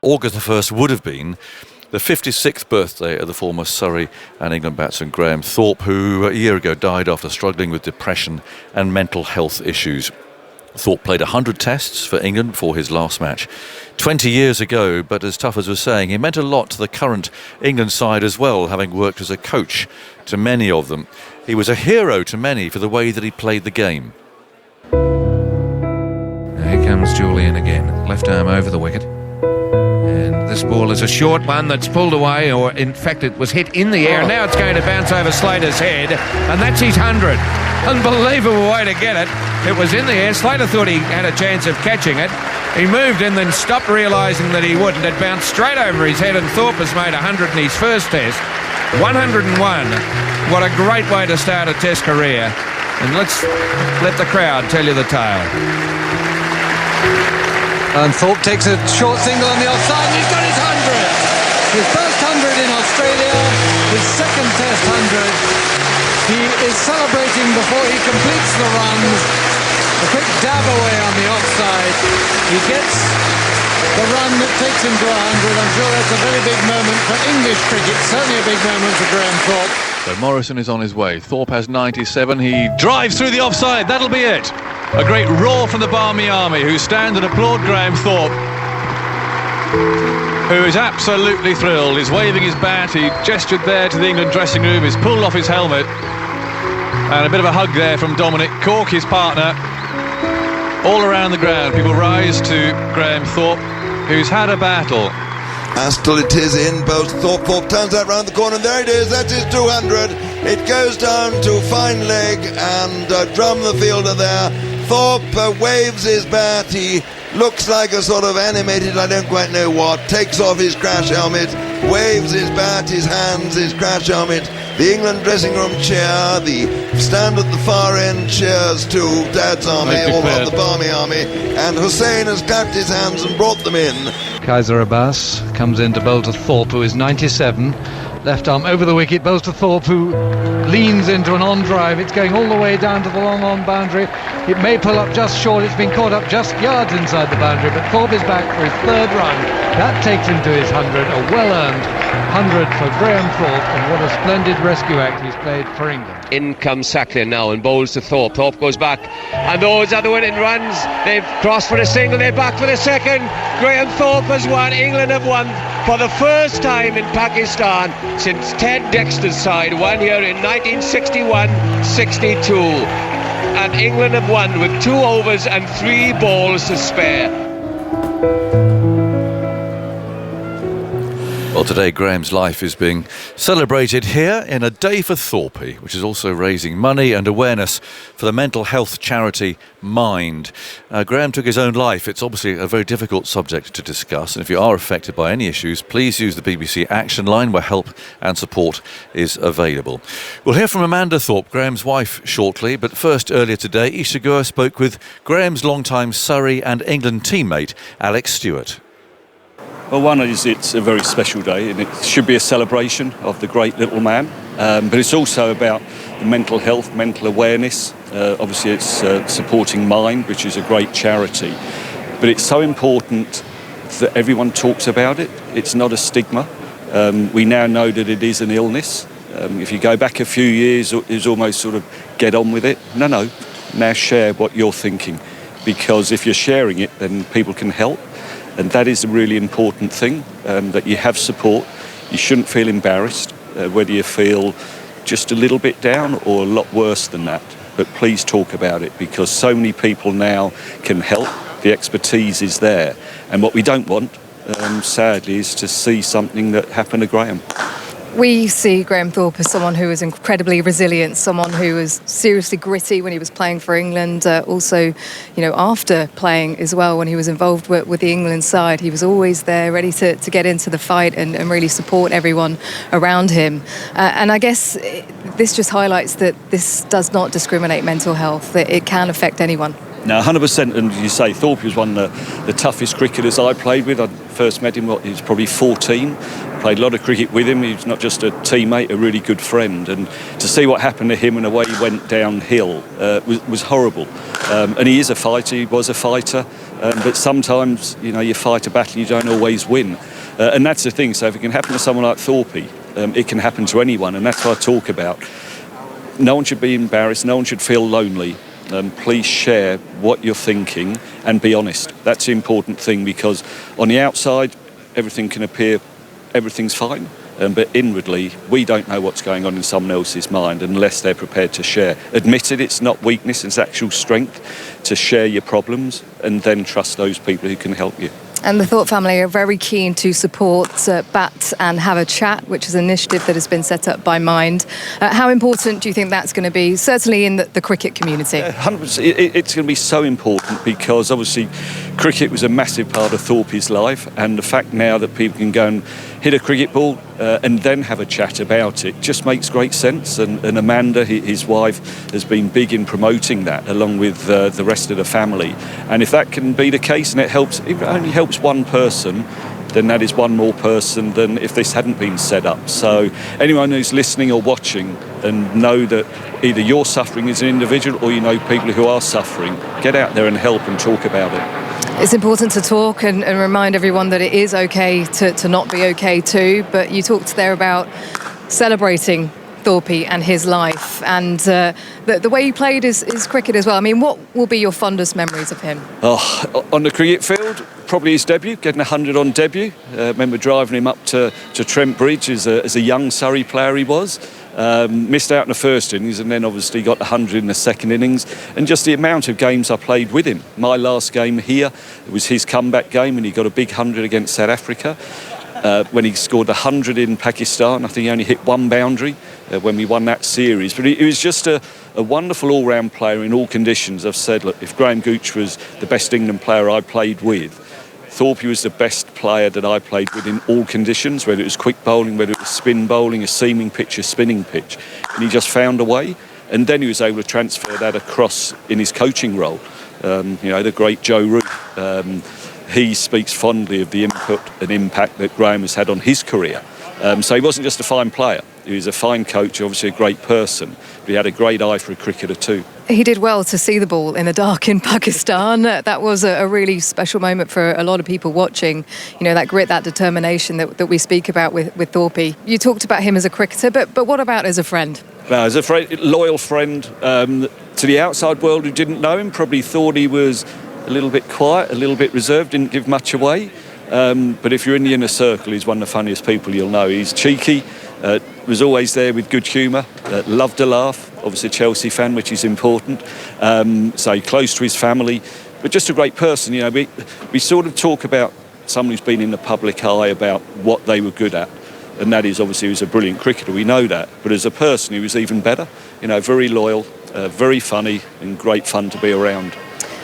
August the 1st would have been the 56th birthday of the former Surrey and England batsman Graham Thorpe, who a year ago died after struggling with depression and mental health issues. Thorpe played 100 tests for England before his last match 20 years ago, but as Tough as was saying, he meant a lot to the current England side as well, having worked as a coach to many of them. He was a hero to many for the way that he played the game. Here comes Julian again, left arm over the wicket. And this ball is a short one that's pulled away, or in fact it was hit in the air. Now it's going to bounce over Slater's head, and that's his 100. Unbelievable way to get it. It was in the air. Slater thought he had a chance of catching it. He moved and then stopped, realising that he wouldn't. It bounced straight over his head, and Thorpe has made 100 in his first test. 101. What a great way to start a test career. And let's let the crowd tell you the tale. And Thorpe takes a short single on the offside, and he's got his 100. His first 100 in Australia, his second test 100. He is celebrating before he completes the runs. A quick dab away on the offside. He gets the run that takes him to 100. I'm sure that's a very big moment for English cricket, certainly a big moment for Graham Thorpe. So Morrison is on his way. Thorpe has 97. He drives through the offside. That'll be it. A great roar from the Barmy Army, who stand and applaud Graham Thorpe, who is absolutely thrilled. He's waving his bat. He gestured there to the England dressing room. He's pulled off his helmet. And a bit of a hug there from Dominic Cork, his partner. All around the ground, people rise to Graham Thorpe, who's had a battle. Still it is in, both Thorpe turns that round the corner, and there it is, that's his 200. It goes down to fine leg and Drum the fielder there. Thorpe waves his bat, he looks like a sort of animated, I don't quite know what, takes off his crash helmet, waves his bat, his hands, his crash helmet. The England dressing room cheer, the stand at the far end cheers to Dad's army, or the Barmy Army, and Hussain has clapped his hands and brought them in. Kaiser Abbas comes in to bowl to Thorpe, who is 97. Left arm over the wicket, bowls to Thorpe, who leans into an on drive. It's going all the way down to the long on boundary. It may pull up just short. It's been caught up just yards inside the boundary, but Thorpe is back for his third run. That takes him to his 100, a well-earned 100 for Graham Thorpe, and what a splendid rescue act he's played for England. In comes Sacklin now and bowls to Thorpe. Thorpe goes back, and those are the winning runs. They've crossed for the single, they're back for the second. Graham Thorpe has won. England have won for the first time in Pakistan since Ted Dexter's side won here in 1961-62. And England have won with 2 overs and 3 balls to spare. Well, today Graham's life is being celebrated here in a day for Thorpe, which is also raising money and awareness for the mental health charity Mind. Graham took his own life. It's obviously a very difficult subject to discuss, and if you are affected by any issues, please use the BBC Action Line, where help and support is available. We'll hear from Amanda Thorpe, Graham's wife, shortly, but first, earlier today, Isha Goa spoke with Graham's longtime Surrey and England teammate, Alex Stewart. Well, one is it's a very special day, and it should be a celebration of the great little man, but it's also about the mental health, mental awareness. Obviously it's supporting Mind, which is a great charity, but it's so important that everyone talks about it. It's not a stigma. We now know that it is an illness. If you go back a few years, it was almost sort of get on with it. No, now share what you're thinking, because if you're sharing it, then people can help. And that is a really important thing, that you have support. You shouldn't feel embarrassed, whether you feel just a little bit down or a lot worse than that. But please talk about it, because so many people now can help. The expertise is there. And what we don't want, sadly, is to see something that happened to Graham. We see Graham Thorpe as someone who was incredibly resilient, someone who was seriously gritty when he was playing for England. Also, after playing as well, when he was involved with the England side, he was always there, ready to get into the fight and really support everyone around him. And I guess this just highlights that this does not discriminate mental health, that it can affect anyone. No, 100%, and you say Thorpe was one of the toughest cricketers I played with. I first met him, he was probably 14. Played a lot of cricket with him. He was not just a teammate, a really good friend. And to see what happened to him and the way he went downhill was horrible. And he is a fighter, he was a fighter. but sometimes, you fight a battle, you don't always win. And that's the thing. So if it can happen to someone like Thorpe, it can happen to anyone. And that's what I talk about. No one should be embarrassed. No one should feel lonely. Please share what you're thinking and be honest. That's the important thing, because on the outside, everything can appear, everything's fine. But inwardly, we don't know what's going on in someone else's mind unless they're prepared to share. Admit it, it's not weakness, it's actual strength to share your problems and then trust those people who can help you. And the Thorpe family are very keen to support Bat and Have a Chat, which is an initiative that has been set up by Mind. How important do you think that's going to be, certainly in the cricket community? 100%. It's going to be so important, because obviously cricket was a massive part of Thorpe's life, and the fact now that people can go and hit a cricket ball and then have a chat about it just makes great sense. And Amanda, his wife, has been big in promoting that along with the rest of the family. And if that can be the case, and it only helps one person, then that is one more person than if this hadn't been set up. So anyone who's listening or watching and know that either you're suffering as an individual or you know people who are suffering, get out there and help and talk about it. It's important to talk and remind everyone that it is okay to not be okay too. But you talked there about celebrating Thorpe and his life, and the way he played is cricket as well. I mean, what will be your fondest memories of him? On the cricket field, probably his debut, getting 100 on debut. Remember driving him up to Trent Bridge as a young Surrey player he was. Missed out in the first innings and then obviously got 100 in the second innings, and just the amount of games I played with him. My last game here, it was his comeback game, and he got a big 100 against South Africa. When he scored 100 in Pakistan, I think he only hit one boundary when we won that series. But he was just a wonderful all-round player in all conditions. I've said, look, if Graham Gooch was the best England player I played with, Thorpe was the best player that I played with in all conditions, whether it was quick bowling, whether it was spin bowling, a seaming pitch, a spinning pitch. And he just found a way. And then he was able to transfer that across in his coaching role. The great Joe Root. He speaks fondly of the input and impact that Graham has had on his career. So he wasn't just a fine player. He was a fine coach, obviously a great person, but he had a great eye for a cricketer too. He did well to see the ball in the dark in Pakistan. That was a really special moment for a lot of people watching. That grit, that determination that we speak about with Thorpe. You talked about him as a cricketer, but what about as a friend? Well, as a loyal friend to the outside world who didn't know him, probably thought he was a little bit quiet, a little bit reserved, didn't give much away. But if you're in the inner circle, he's one of the funniest people you'll know. He's cheeky, was always there with good humour, loved a laugh, obviously a Chelsea fan, which is important, so close to his family, but just a great person. We sort of talk about someone who's been in the public eye about what they were good at, and that is obviously he was a brilliant cricketer, we know that, but as a person he was even better, very loyal, very funny and great fun to be around.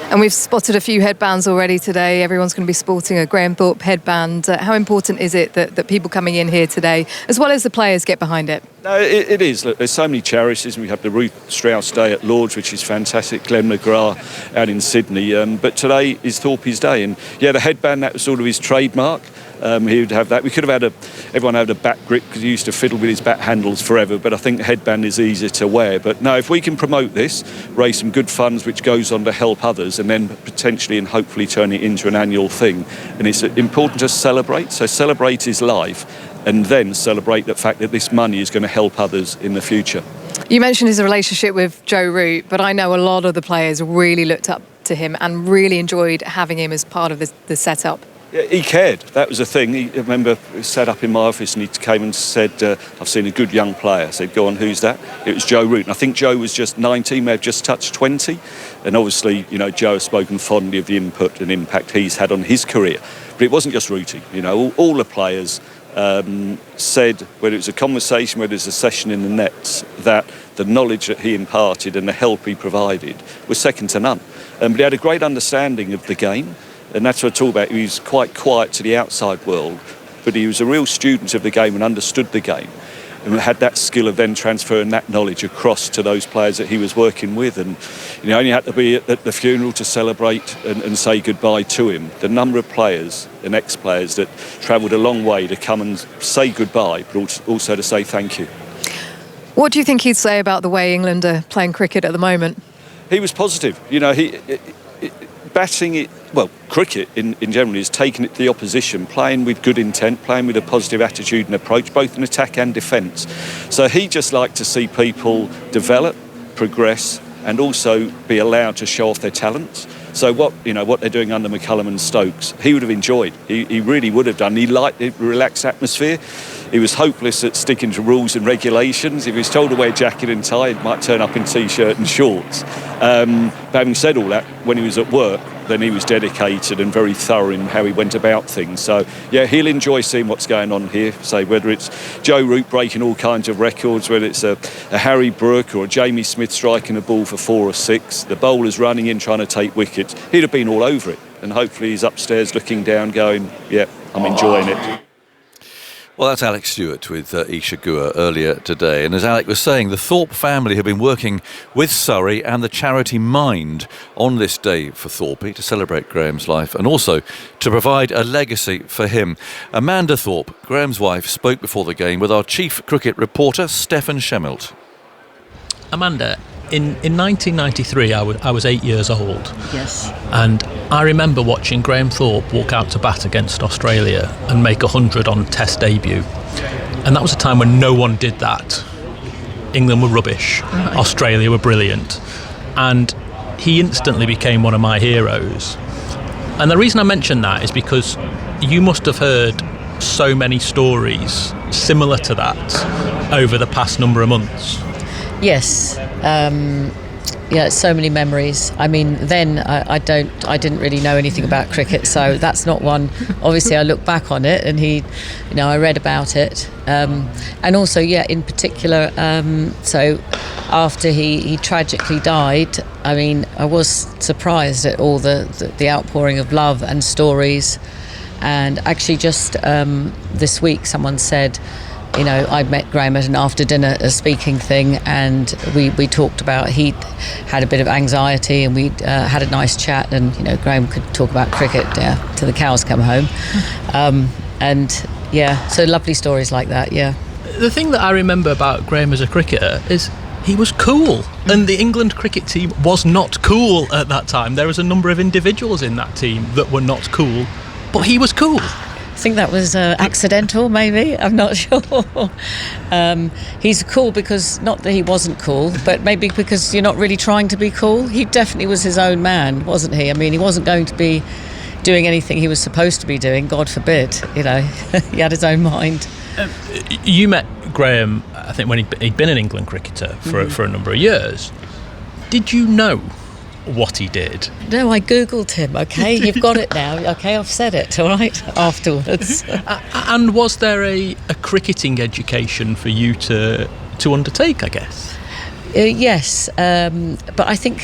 And we've spotted a few headbands already today. Everyone's going to be sporting a Graham Thorpe headband. How important is it that people coming in here today, as well as the players, get behind it? No, it is. Look, there's so many charities. We have the Ruth Strauss Day at Lord's, which is fantastic. Glenn McGrath out in Sydney. But today is Thorpe's day. And the headband, that was sort of his trademark. He would have that. We could have had everyone had a bat grip because he used to fiddle with his bat handles forever, but I think the headband is easier to wear. But no, if we can promote this, raise some good funds which goes on to help others, and then potentially and hopefully turn it into an annual thing. And it's important to celebrate. So celebrate his life and then celebrate the fact that this money is going to help others in the future. You mentioned his relationship with Joe Root, but I know a lot of the players really looked up to him and really enjoyed having him as part of the setup. Yeah, he cared. That was the thing. I remember he sat up in my office and he came and said, I've seen a good young player. I said, go on, who's that? It was Joe Root. And I think Joe was just 19, may have just touched 20. And obviously, Joe has spoken fondly of the input and impact he's had on his career. But it wasn't just Rooty. All the players said, whether it was a conversation, whether it was a session in the nets, that the knowledge that he imparted and the help he provided was second to none. But he had a great understanding of the game. And that's what I talk about. He was quite quiet to the outside world, but he was a real student of the game and understood the game, and had that skill of then transferring that knowledge across to those players that he was working with. And only had to be at the funeral to celebrate and say goodbye to him. The number of players and ex-players that travelled a long way to come and say goodbye, but also to say thank you. What do you think he'd say about the way England are playing cricket at the moment? He was positive. batting it, well, cricket in general is taking it to the opposition, playing with good intent, playing with a positive attitude and approach, both in attack and defence. So he just liked to see people develop, progress, and also be allowed to show off their talents. So what they're doing under McCullum and Stokes, he would have enjoyed. He really would have done. He liked the relaxed atmosphere. He was hopeless at sticking to rules and regulations. If he was told to wear jacket and tie, he might turn up in T-shirt and shorts. But having said all that, when he was at work, then he was dedicated and very thorough in how he went about things. So, yeah, he'll enjoy seeing what's going on here. Say, whether it's Joe Root breaking all kinds of records, whether it's a Harry Brook or a Jamie Smith striking a ball for 4 or 6, the bowlers running in trying to take wickets, he'd have been all over it. And hopefully he's upstairs looking down going, yeah, I'm enjoying it. Well, that's Alex Stewart with Isha Guha earlier today. And as Alec was saying, the Thorpe family have been working with Surrey and the charity Mind on this day for Thorpe to celebrate Graham's life and also to provide a legacy for him. Amanda Thorpe, Graham's wife, spoke before the game with our chief cricket reporter, Stefan Schemmelt. Amanda, in 1993, I was 8 years old. Yes. And I remember watching Graham Thorpe walk out to bat against Australia and make 100 on Test debut. And that was a time when no one did that. England were rubbish. Right. Australia were brilliant. And he instantly became one of my heroes. And the reason I mention that is because you must have heard so many stories similar to that over the past number of months. Yes, so many memories. I mean, then I didn't really know anything about cricket, so that's not one. Obviously, I look back on it, and I read about it, and also, in particular, so after he tragically died, I mean, I was surprised at all the outpouring of love and stories, and actually, just this week, someone said, I'd met Graham at an after dinner speaking thing, and we talked about he'd had a bit of anxiety, and we had a nice chat, and Graham could talk about cricket till the cows come home, so lovely stories like that. The thing that I remember about Graham as a cricketer is he was cool, and the England cricket team was not cool at that time. There was a number of individuals in that team that were not cool, but he was cool. I think that was accidental, maybe. I'm not sure. He's cool because, not that he wasn't cool, but maybe because you're not really trying to be cool. He definitely was his own man, wasn't he? I mean, he wasn't going to be doing anything he was supposed to be doing, God forbid. He had his own mind. You met Graham, I think, when he'd been an England cricketer for a number of years. Did you know what he did? No, I googled him. Okay, you've got it now. Okay, I've said it. All right, afterwards. And was there a cricketing education for you to undertake, I guess? Yes, but I think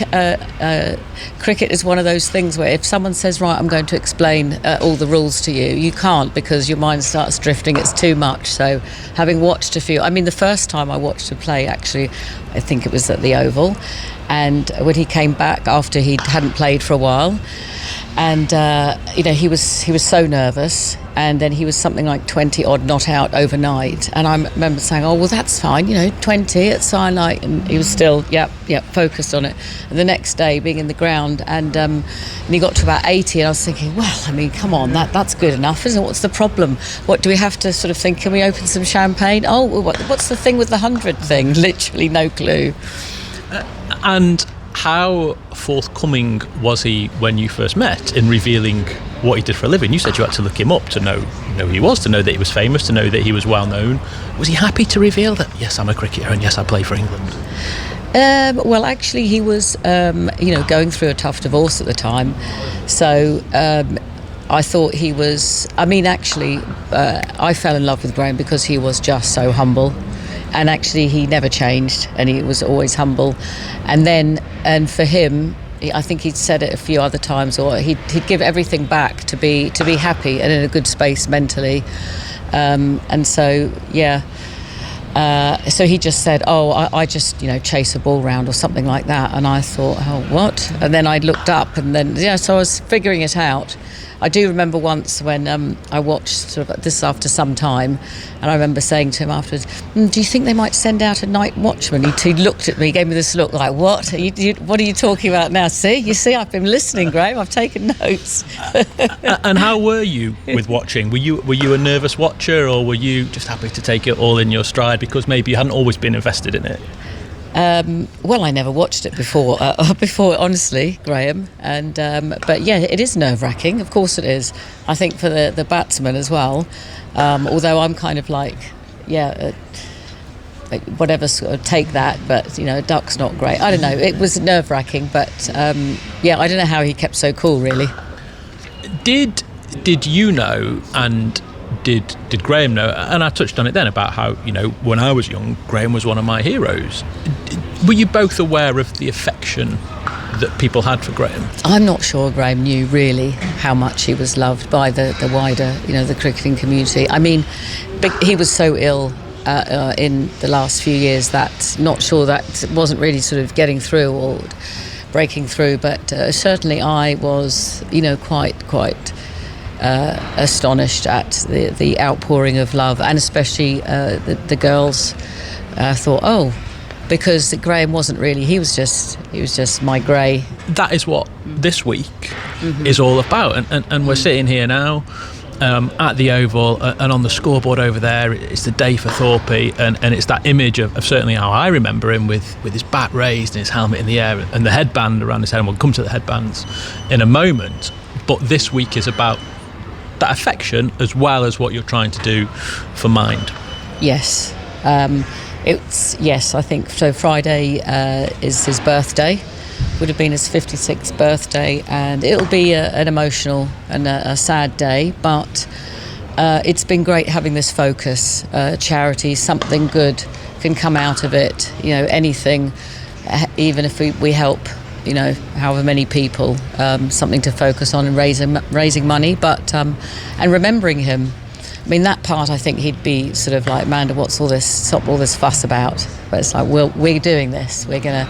cricket is one of those things where if someone says, right, I'm going to explain all the rules to you, you can't, because your mind starts drifting. It's too much. So having watched a few, I mean, the first time I watched him play, actually, I think it was at the Oval, and when he came back after he hadn't played for a while, and he was so nervous, and then he was something like 20 odd not out overnight, and I remember saying, oh well, that's fine, 20, it's fine, and he was still focused on it. And the next day being in the ground, and he got to about 80, and I was thinking, well, I mean, come on, that's good enough, isn't it? What's the problem? What do we have to sort of think? Can we open some champagne? Oh, well, what's the thing with the 100 thing? Literally no clue. And how forthcoming was he when you first met in revealing what he did for a living? You said you had to look him up to know who he was, to know that he was famous, to know that he was well known. Was he happy to reveal that, yes, I'm a cricketer and yes, I play for England? Well, actually, he was, going through a tough divorce at the time. So I thought he was, I fell in love with Graham because he was just so humble. And actually, he never changed, and he was always humble. And for him, I think he'd said it a few other times, or he'd give everything back to be happy and in a good space mentally. And so, so he just said, oh, I just, chase a ball round or something like that. And I thought, oh, what? And then I looked up, and then, so I was figuring it out. I do remember once when I watched sort of this after some time, and I remember saying to him afterwards, do you think they might send out a night watchman? He looked at me, gave me this look like, what? What are you talking about now? You see, I've been listening, Graham. I've taken notes. And how were you with watching? Were you a nervous watcher, or were you just happy to take it all in your stride because maybe you hadn't always been invested in it? Well, I never watched it before, honestly, Graham. And but yeah, it is nerve-wracking. Of course, it is. I think for the batsman as well. Although I'm kind of like, whatever, sort of take that. But duck's not great. I don't know. It was nerve-wracking, but I don't know how he kept so cool, really. Did you know, and did Graham know? And I touched on it then about how when I was young, Graham was one of my heroes. Were you both aware of the affection that people had for Graham? I'm not sure Graham knew really how much he was loved by the wider, the cricketing community. I mean, he was so ill in the last few years that not sure that wasn't really sort of getting through or breaking through. But certainly I was, quite astonished at the outpouring of love, and especially the girls thought, because Graham wasn't really, he was just my Gray. That is what this week is all about, and we're sitting here now at the Oval, and on the scoreboard over there it's the day for Thorpe, and it's that image of certainly how I remember him with his bat raised and his helmet in the air and the headband around his head, and we'll come to the headbands in a moment. But this week is about that affection as well as what you're trying to do for Mind. Yes, I think so. Friday is his birthday, would have been his 56th birthday, and it'll be an emotional and a sad day, but it's been great having this focus. Charity, something good can come out of it, anything, even if we help however many people, something to focus on and raising money, but and remembering him. I mean, that part, I think he'd be sort of like, Amanda, what's all this fuss about? But it's like, well, we're doing this. We're gonna,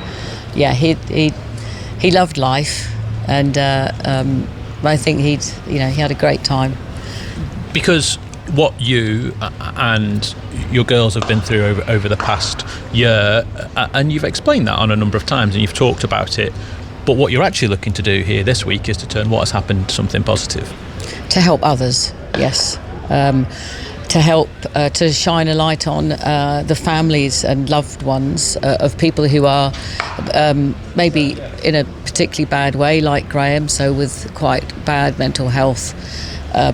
he loved life, and I think he had a great time. Because what you and your girls have been through over the past year, and you've explained that on a number of times and you've talked about it, but what you're actually looking to do here this week is to turn what has happened to something positive. To help others, yes. To help to shine a light on the families and loved ones of people who are maybe in a particularly bad way, like Graham, so with quite bad mental health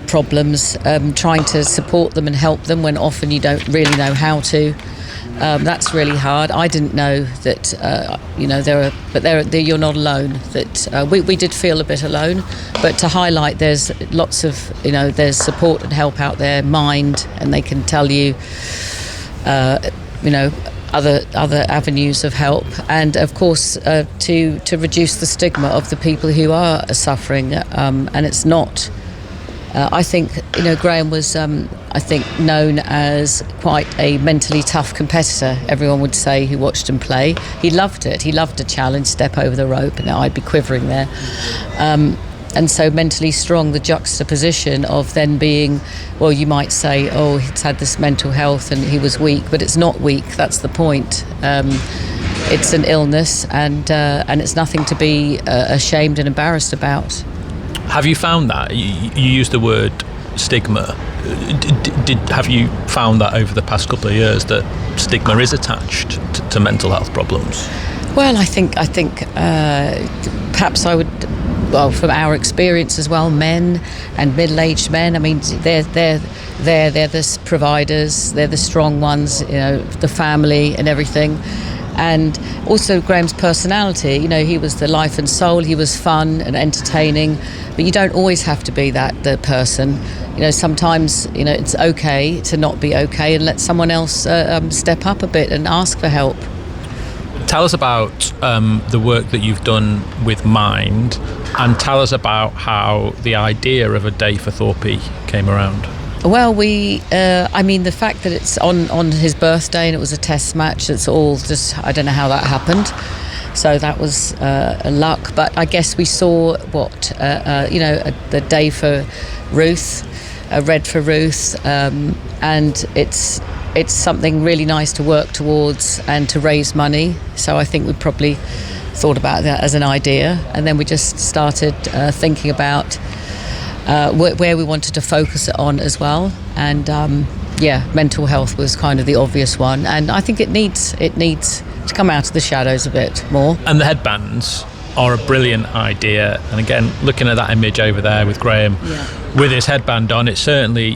problems, trying to support them and help them when often you don't really know how to. That's really hard. I didn't know that, you're not alone. That we did feel a bit alone, but to highlight there's lots of, there's support and help out there, Mind, and they can tell you, other avenues of help, and of course to reduce the stigma of the people who are suffering, and it's not. I think Graham was known as quite a mentally tough competitor, everyone would say, who watched him play. He loved it. He loved a challenge, step over the rope, and I'd be quivering there. And so mentally strong, the juxtaposition of then being, well, you might say, he's had this mental health and he was weak, but it's not weak, that's the point. It's an illness, and it's nothing to be ashamed and embarrassed about. Have you found that? You used the word stigma. Have you found that over the past couple of years that stigma is attached to mental health problems? Well, I think perhaps I would. Well, from our experience as well, men and middle-aged men. I mean, they're the providers. They're the strong ones. The family and everything. And also Graham's personality, he was the life and soul, he was fun and entertaining, but you don't always have to be the person. Sometimes, it's okay to not be okay and let someone else step up a bit and ask for help. Tell us about the work that you've done with Mind, and tell us about how the idea of a day for Thorpe came around. Well, the fact that it's on his birthday and it was a test match, it's all just, I don't know how that happened. So that was a luck. But I guess we saw the day for Ruth, Red for Ruth, and it's something really nice to work towards and to raise money. So I think we probably thought about that as an idea, and then we just started thinking about where we wanted to focus it on as well. And mental health was kind of the obvious one, and I think it needs to come out of the shadows a bit more. And the headbands are a brilliant idea. And again, looking at that image over there with Graham with his headband on, it's certainly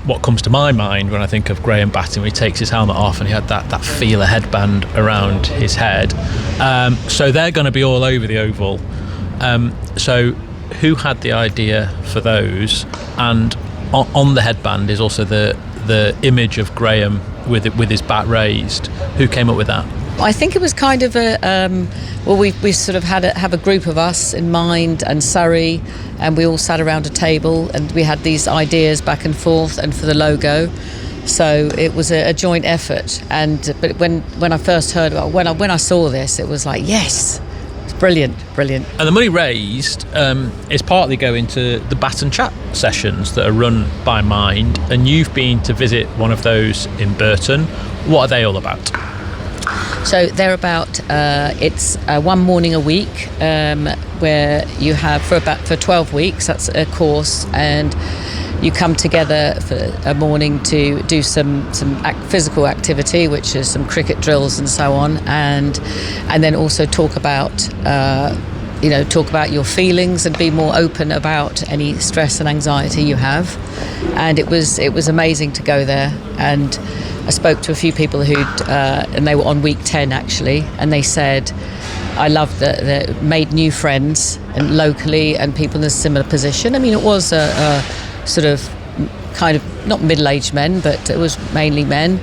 what comes to my mind when I think of Graham batting, when he takes his helmet off and he had that feeler headband around his head. So they're going to be all over the Oval. So who had the idea for those? And on the headband is also the image of Graham with his bat raised. Who came up with that? I think it was kind of we sort of have a group of us in mind, and Surrey, and we all sat around a table and we had these ideas back and forth, and for the logo. So it was a joint effort. But when I first heard about when I saw this, it was like, yes, it's brilliant. And the money raised is partly going to the bat and chat sessions that are run by Mind, and you've been to visit one of those in Burton. What are they all about? So they're about it's one morning a week where you have for 12 weeks. That's a course, and you come together for a morning to do some physical activity, which is some cricket drills and so on, and then also talk about your feelings and be more open about any stress and anxiety you have. And it was amazing to go there, and I spoke to a few people and they were on week 10 actually, and they said, I loved that they made new friends and locally and people in a similar position. I mean, it was a sort of kind of not middle-aged men, but it was mainly men,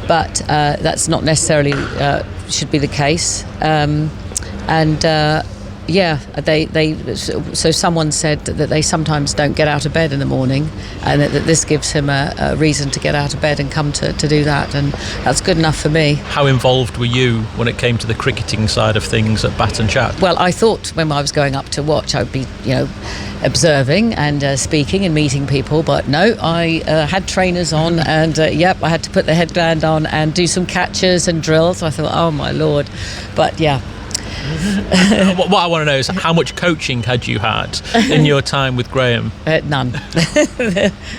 but that's not necessarily should be the case. So someone said that they sometimes don't get out of bed in the morning, and that this gives him a reason to get out of bed and come to do that, and that's good enough for me. How involved were you when it came to the cricketing side of things at Bat and Chat? Well, I thought when I was going up to watch, I would be, observing and speaking and meeting people, but no, I had trainers on, and I had to put the headband on and do some catches and drills. I thought, oh my Lord, but yeah. What I want to know is how much coaching had you had in your time with Graham? None.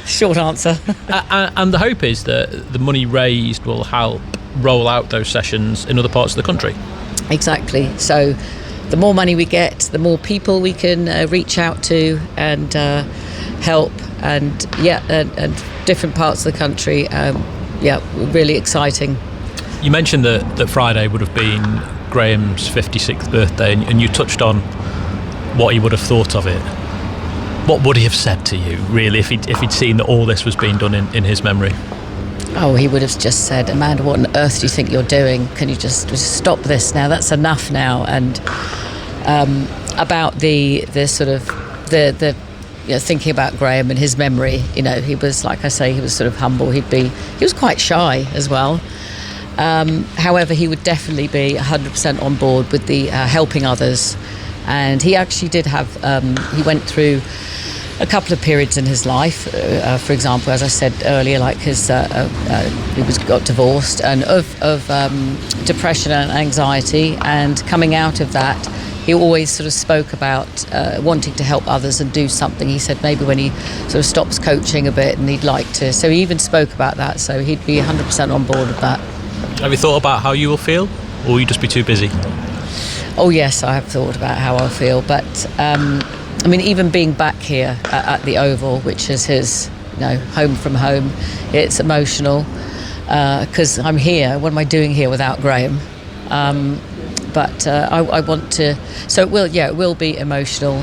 Short answer. And the hope is that the money raised will help roll out those sessions in other parts of the country. Exactly. So the more money we get, the more people we can reach out to and help, and different parts of the country. Really exciting. You mentioned that Friday would have been Graham's 56th birthday, and you touched on what he would have thought of it. What would he have said to you, really, if he'd seen that all this was being done in his memory? Oh, he would have just said, Amanda, what on earth do you think you're doing? Can you just stop this now? That's enough now. And about the sort of the thinking about Graham and his memory, he was, like I say, he was sort of humble. He was quite shy as well. However, he would definitely be 100% on board with the helping others. And he actually did have, he went through a couple of periods in his life. For example, as I said earlier, like he got divorced, and of depression and anxiety. And coming out of that, he always sort of spoke about wanting to help others and do something. He said maybe when he sort of stops coaching a bit and he'd like to. So he even spoke about that. So he'd be 100% on board with that. Have you thought about how you will feel, or will you just be too busy? Oh yes, I have thought about how I'll feel, but even being back here at the Oval, which is his home from home, it's emotional because I'm here. What am I doing here without Graham? But I want to, so it will be emotional,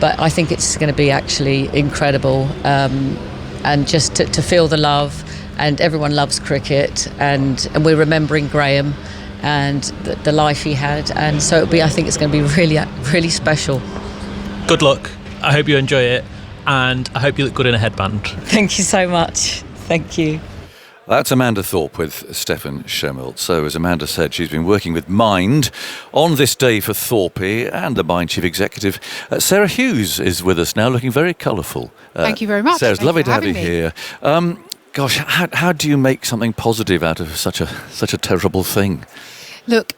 but I think it's going to be actually incredible, and just to feel the love. And everyone loves cricket, and we're remembering Graham and the life he had, and so I think it's going to be really, really special. Good luck. I hope you enjoy it, and I hope you look good in a headband. Thank you so much. Thank you. That's Amanda Thorpe with Stefan Schemmelt. So, as Amanda said, she's been working with Mind on this day for Thorpe, and the Mind Chief Executive, Sarah Hughes, is with us now, looking very colourful. Thank you very much. Sarah, it's Thank lovely you to for have you having me. here. Gosh, how do you make something positive out of such a terrible thing? Look,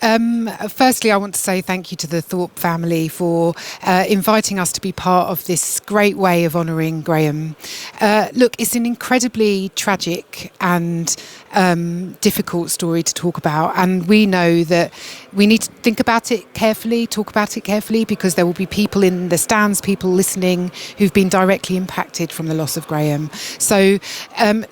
firstly, I want to say thank you to the Thorpe family for inviting us to be part of this great way of honouring Graham. Look, it's an incredibly tragic and difficult story to talk about, and we know that we need to think about it carefully, talk about it carefully, because there will be people in the stands, people listening, who've been directly impacted from the loss of Graham. So,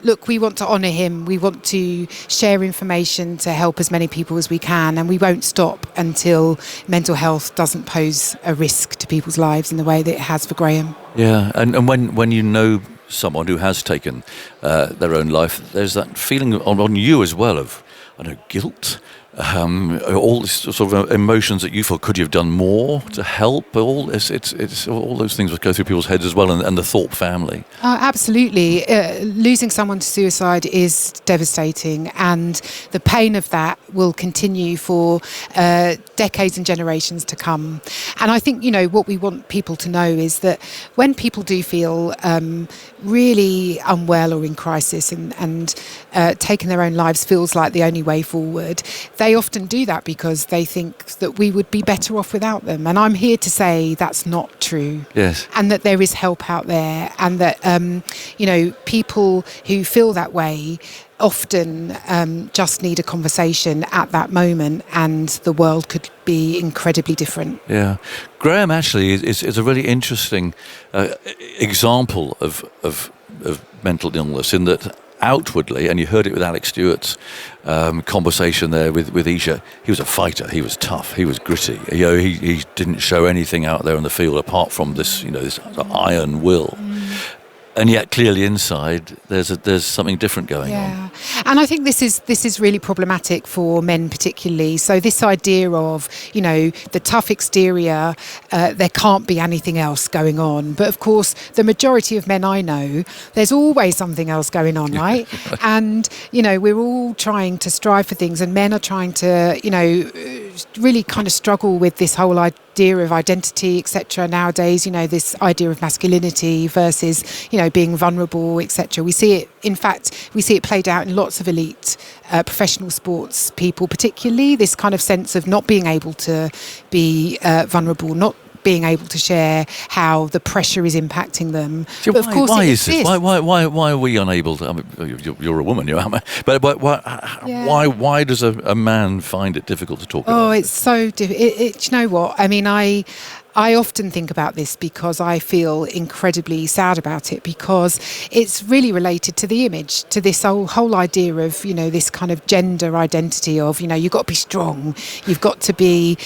look, we want to honour him. We want to share information to help as many people as we can, and we won't stop until mental health doesn't pose a risk to people's lives in the way that it has for Graham. Yeah, and when you know someone who has taken their own life, there's that feeling on you as well of, I don't know, guilt, all these sort of emotions that you feel, could you have done more to help? It's all those things that go through people's heads as well, and the Thorpe family. Absolutely. Losing someone to suicide is devastating, and the pain of that will continue for decades and generations to come. And I think, what we want people to know is that when people do feel really unwell or in crisis and taking their own lives feels like the only way forward, they often do that because they think that we would be better off without them. And I'm here to say that's not true. Yes. And that there is help out there, and that, people who feel that way often just need a conversation at that moment, and the world could be incredibly different. Yeah. Graham actually is a really interesting example of mental illness, in that outwardly, and you heard it with Alex Stewart's conversation there with Isha, he was a fighter, he was tough, he was gritty. He didn't show anything out there on the field apart from this, this iron will. And yet, clearly inside, there's something different going on. And I think this is really problematic for men, particularly. So this idea of the tough exterior, there can't be anything else going on. But of course, the majority of men I know, there's always something else going on, right? And we're all trying to strive for things, and men are trying to really kind of struggle with this whole idea of identity, etc. Nowadays, this idea of masculinity versus being vulnerable, etc. We see it played out in lots of elite professional sports people, particularly this kind of sense of not being able to be vulnerable, not being able to share how the pressure is impacting them. So but of course, why is this? Why are we unable to? I mean, you're a woman, but why does a man find it difficult to talk about? Oh, it's so difficult. You know what? I mean, I often think about this because I feel incredibly sad about it, because it's really related to the image, to this whole idea of, this kind of gender identity of, you've got to be strong, you've got to be,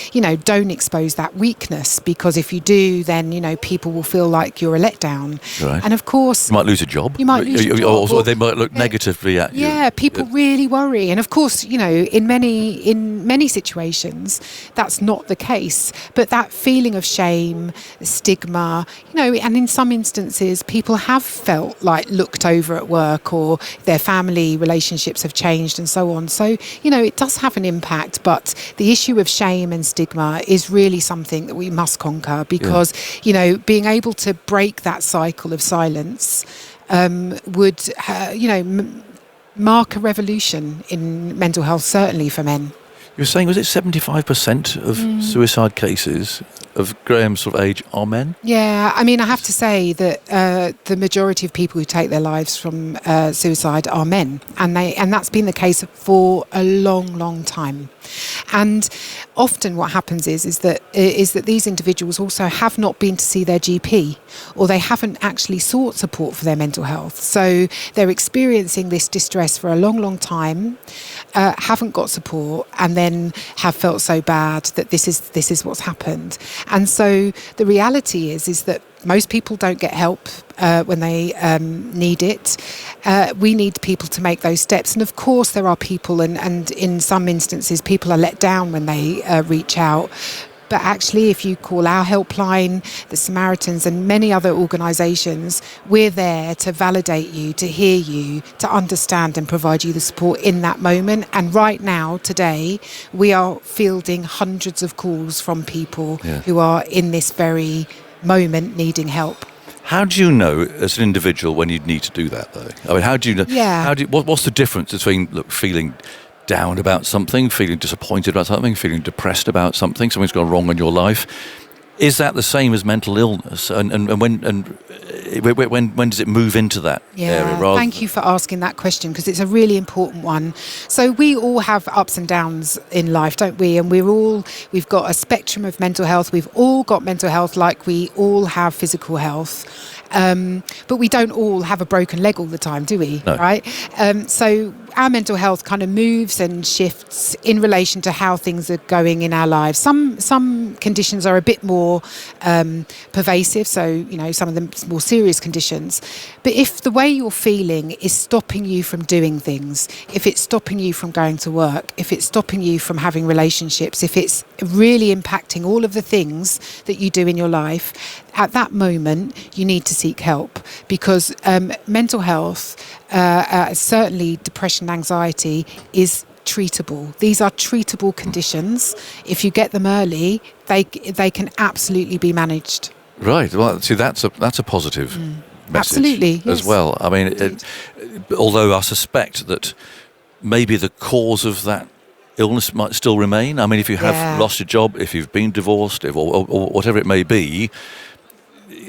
don't expose that weakness, because if you do, then, people will feel like you're a letdown. Right. And of course... You might lose a job. You might lose a job. Or they might look negatively at you. Yeah, people really worry. And of course, in many situations, that's not the case. But that feeling of shame, stigma, and in some instances people have felt like looked over at work, or their family relationships have changed and so on. So, it does have an impact, but the issue of shame and stigma is really something that we must conquer, because, being able to break that cycle of silence would, mark a revolution in mental health, certainly for men. You're saying, was it 75% of suicide cases of Graham's sort of age are men? Yeah, I mean, I have to say that the majority of people who take their lives from suicide are men, and that's been the case for a long, long time. And often what happens is that these individuals also have not been to see their GP, or they haven't actually sought support for their mental health. So they're experiencing this distress for a long, long time, haven't got support, and then have felt so bad that this is what's happened. And so the reality is that most people don't get help when they need it. We need people to make those steps. And of course there are people, and in some instances people are let down when they reach out. But actually, if you call our helpline, the Samaritans and many other organisations, we're there to validate you, to hear you, to understand and provide you the support in that moment. And right now, today, we are fielding hundreds of calls from people who are in this very moment needing help. How do you know, as an individual, when you need to do that, though? I mean, how do you know? Yeah. What's the difference between feeling down about something, feeling disappointed about something, feeling depressed about something, something's gone wrong in your life? Is that the same as mental illness? And when does it move into that area? Thank you for asking that question, because it's a really important one. So we all have ups and downs in life, don't we? And we've got a spectrum of mental health. We've all got mental health like we all have physical health. But we don't all have a broken leg all the time, do we? No. Right? So our mental health kind of moves and shifts in relation to how things are going in our lives. Some conditions are a bit more pervasive, so some of them more serious conditions. But if the way you're feeling is stopping you from doing things, if it's stopping you from going to work, if it's stopping you from having relationships, if it's really impacting all of the things that you do in your life, at that moment you need to seek help, because mental health, certainly depression, anxiety, is treatable. These are treatable conditions. If you get them early, they can absolutely be managed. Right. Well, see, that's a positive message. Absolutely, as yes. well. I mean, although I suspect that maybe the cause of that illness might still remain. I mean, if you have lost your job, if you've been divorced, or whatever it may be,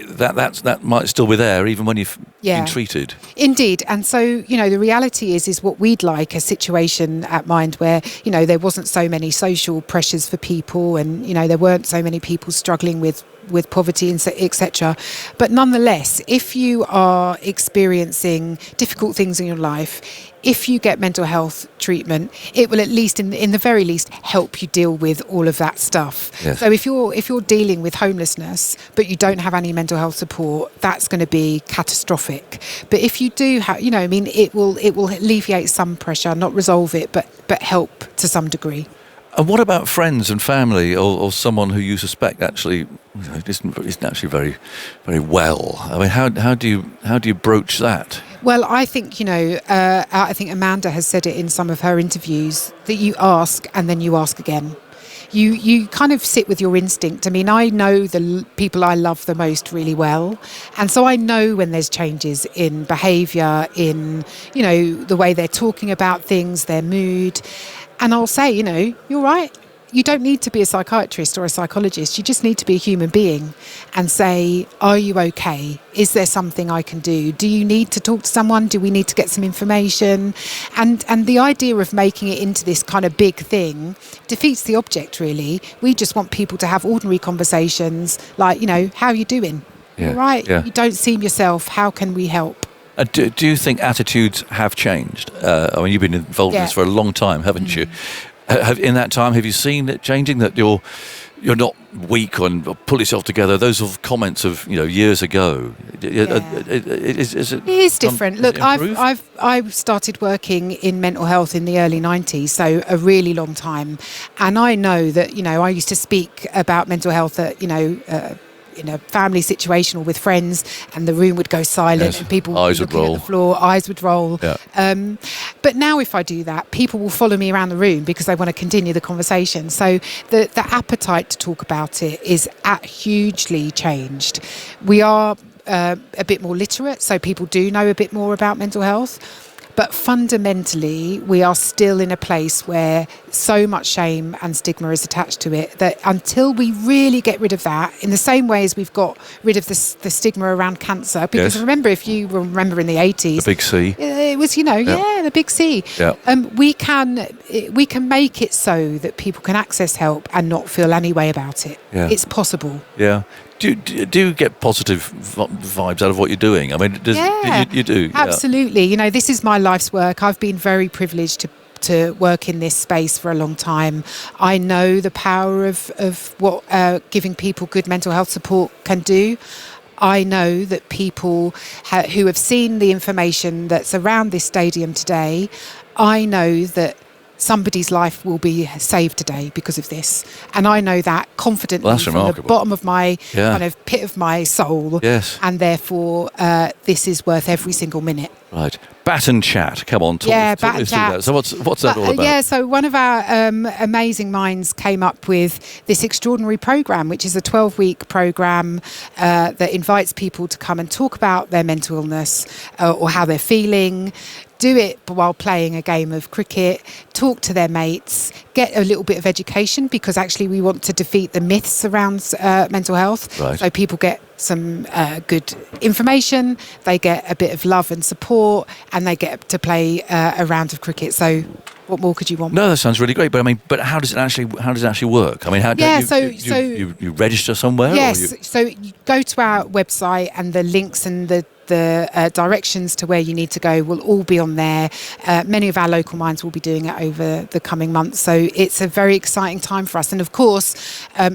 that might still be there even when you've been treated. Indeed. And so, the reality is what we'd like a situation at Mind where, there wasn't so many social pressures for people, and, there weren't so many people struggling with poverty, etc. But nonetheless, if you are experiencing difficult things in your life, if you get mental health treatment, it will at least, in the very least, help you deal with all of that stuff. Yes. So if you're dealing with homelessness, but you don't have any mental health support, that's going to be catastrophic. But if you do have, it will alleviate some pressure, not resolve it, but help to some degree. And what about friends and family, or someone who you suspect actually isn't actually very, very well? I mean, how do you broach that? Well, I think I think Amanda has said it in some of her interviews, that you ask and then you ask again. You kind of sit with your instinct. I mean, I know the people I love the most really well, and so I know when there's changes in behaviour, in the way they're talking about things, their mood. And I'll say, you're right. You don't need to be a psychiatrist or a psychologist. You just need to be a human being and say, are you okay? Is there something I can do? Do you need to talk to someone? Do we need to get some information? And the idea of making it into this kind of big thing defeats the object, really. We just want people to have ordinary conversations like, how are you doing? Yeah. All right. Yeah. You don't seem yourself. How can we help? Do you think attitudes have changed? I mean, you've been involved in this for a long time, haven't you? In that time, have you seen it changing, that you're not weak or pull yourself together? Those are comments of years ago. Is it? It is different. Look, I've I've started working in mental health in the early 90s, so a really long time, and I know that I used to speak about mental health at in a family situation or with friends, and the room would go silent, and people would be looking at the floor, eyes would roll. Yeah. But now if I do that, people will follow me around the room because they want to continue the conversation. So the appetite to talk about it is hugely changed. We are a bit more literate, so people do know a bit more about mental health. But fundamentally, we are still in a place where so much shame and stigma is attached to it that until we really get rid of that, in the same way as we've got rid of the stigma around cancer, because remember, if you remember in the 80s, the big C, it was the big C. Yeah. We can make it so that people can access help and not feel any way about it. Yeah. It's possible. Yeah. Do you get positive vibes out of what you're doing? I mean, you do. Absolutely. Yeah. This is my life's work. I've been very privileged to work in this space for a long time. I know the power of what giving people good mental health support can do. I know that people who have seen the information that's around this stadium today, I know that somebody's life will be saved today because of this. And I know that confidently Well, that's from remarkable. the bottom of my Yeah. kind of pit of my soul. Yes. And therefore, this is worth every single minute. Right. Bat and chat. Come on, talk, Yeah, talk bat me and through chat. that. So what's that all about? Yeah, so one of our amazing minds came up with this extraordinary program, which is a 12-week program that invites people to come and talk about their mental illness or how they're feeling. Do it while playing a game of cricket, talk to their mates, get a little bit of education, because actually we want to defeat the myths around mental health. Right. So people get some good information, they get a bit of love and support, and they get to play a round of cricket. So what more could you want? No, that sounds really great. But I mean, how does it actually work? I mean, how do Yeah, you register somewhere? Yes, Or you... so you go to our website, and the links and the directions to where you need to go will all be on there. Many of our local minds will be doing it over the coming months. So it's a very exciting time for us. And of course,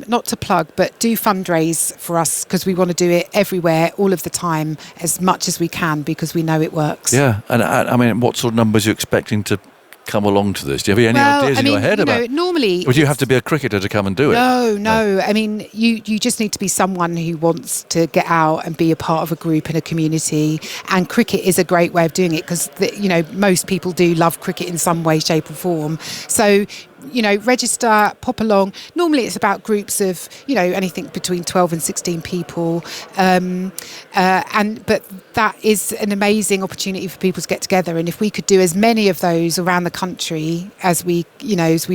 not to plug, but do fundraise for us, because we want to do it everywhere, all of the time, as much as we can, because we know it works. Yeah, and I mean, what sort of numbers are you expecting to come along to this? Do you have any ideas in your head about? Normally, Would you have to be a cricketer to come and do it? No. I mean, you just need to be someone who wants to get out and be a part of a group and a community. And cricket is a great way of doing it, because most people do love cricket in some way, shape, or form. So, register, pop along. Normally it's about groups of, anything between 12 and 16 people. But that is an amazing opportunity for people to get together. And if we could do as many of those around the country as we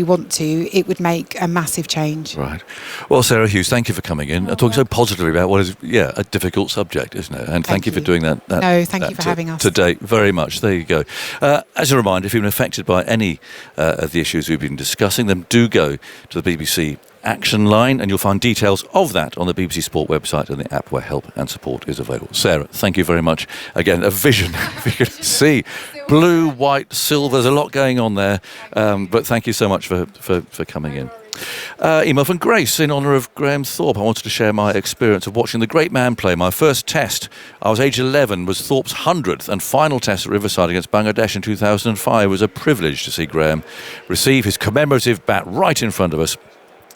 want to, it would make a massive change. Right. Well, Sarah Hughes, thank you for coming in and talking so positively about what is, a difficult subject, isn't it? And thank you for doing that. Thank you for having us today. Very much. There you go. As a reminder, if you've been affected by any of the issues we've been discussing, then do go to the BBC Action Line, and you'll find details of that on the BBC Sport website and the app where help and support is available. Sarah, thank you very much. Again, a vision, if you can see. Blue, white, silver, there's a lot going on there. But thank you so much for coming in. Email from Grace in honour of Graham Thorpe. I wanted to share my experience of watching the great man play. My first test, I was age 11, was Thorpe's 100th and final test at Riverside against Bangladesh in 2005. It was a privilege to see Graham receive his commemorative bat right in front of us,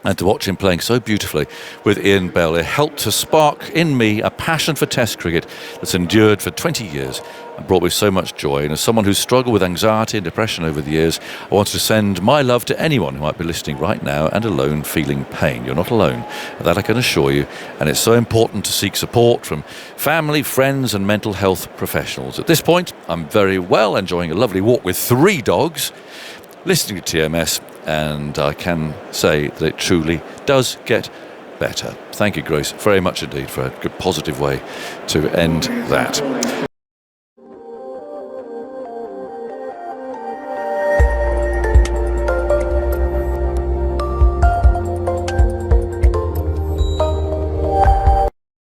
and to watch him playing so beautifully with Ian Bell. It helped to spark in me a passion for Test cricket that's endured for 20 years and brought me so much joy. And as someone who's struggled with anxiety and depression over the years, I wanted to send my love to anyone who might be listening right now and alone feeling pain. You're not alone, that I can assure you. And it's so important to seek support from family, friends and mental health professionals. At this point, I'm very well, enjoying a lovely walk with 3 dogs, listening to TMS, and I can say that it truly does get better. Thank you, Grace, very much indeed, for a good positive way to end that.